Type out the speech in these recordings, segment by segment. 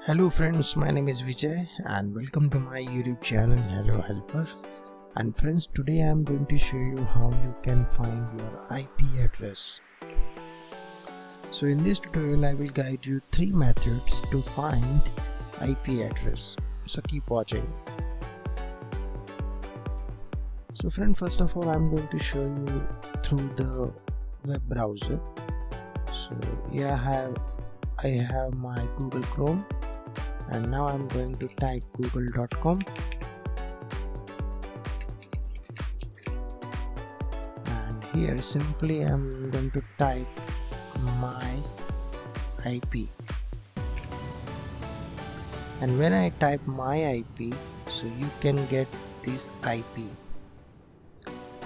Hello friends, my name is Vijay and welcome to my YouTube channel Hello Helper. And friends, today I am going to show you how you can find your IP address. So in this tutorial I will guide you 3 methods to find IP address. So keep watching. So friend, first of all I am going to show you through the web browser. So here I have my Google Chrome. And now I'm going to type google.com and here simply I'm going to type my IP, and when I type my IP, so you can get this IP.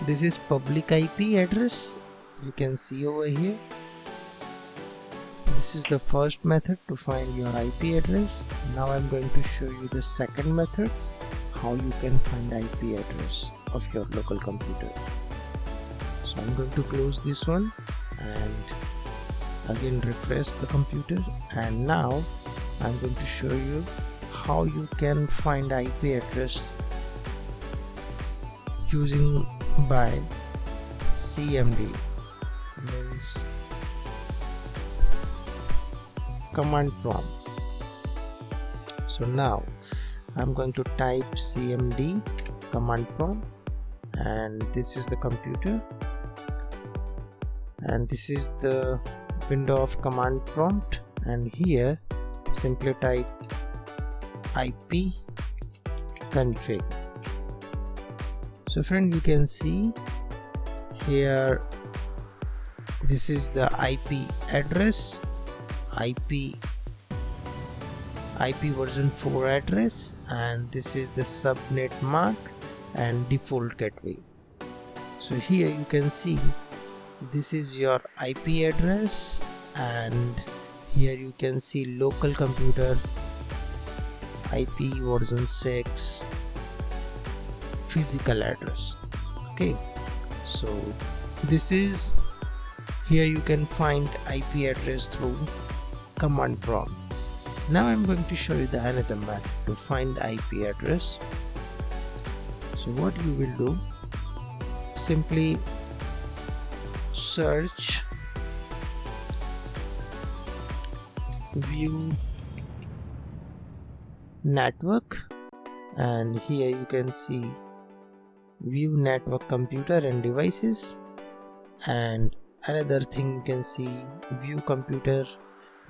This is public IP address, you can see over here. This is the first method to find your IP address. Now I'm going to show you the second method, how you can find IP address of your local computer. So I'm going to close this one and again refresh the computer, and now I'm going to show you how you can find IP address using by CMD, means command prompt. So now I'm going to type CMD command prompt, and this is the computer, and this is the window of command prompt, and here simply type ipconfig. So friend, you can see here this is the IP address, IP version 4 address, and this is the subnet mark and default gateway. So here you can see this is your IP address, and here you can see local computer IP version 6 physical address. Okay, so this is, here you can find IP address through command prompt. Now I'm going to show you the another method to find IP address. So what you will do, simply search view network, and here you can see view network computer and devices, and another thing you can see view computer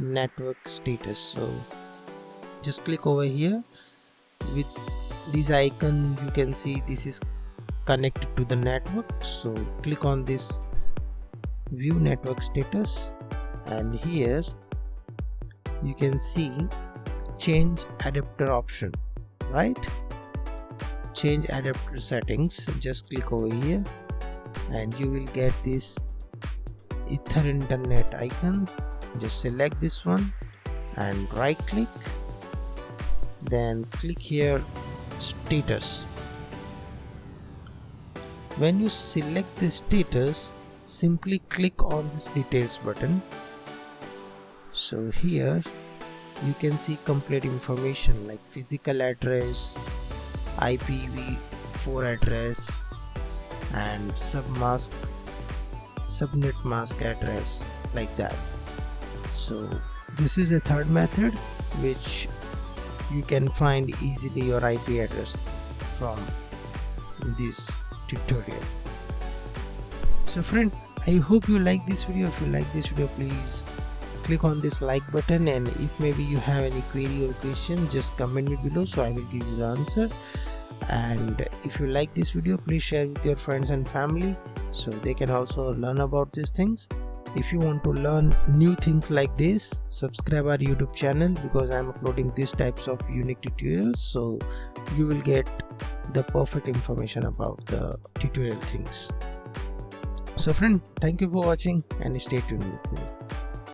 network status. So just click over here. With this icon you can see this is connected to the network, so click on this view network status, and here you can see change adapter option, right? Change adapter settings. Just click over here and you will get this Ether Internet icon. Just select this one and right click, then click here status. When you select the status, simply click on this details button. So here you can see complete information like physical address, IPv4 address, and subnet mask address, like that. So this is a third method which you can find easily your IP address from this tutorial. So friend, I hope you like this video. If you like this video, please click on this like button, and if maybe you have any query or question, just comment me below so I will give you the answer. And if you like this video, please share with your friends and family so they can also learn about these things. If you want to learn new things like this, subscribe our YouTube channel, because I am uploading these types of unique tutorials, so you will get the perfect information about the tutorial things. So friend, thank you for watching and stay tuned with me.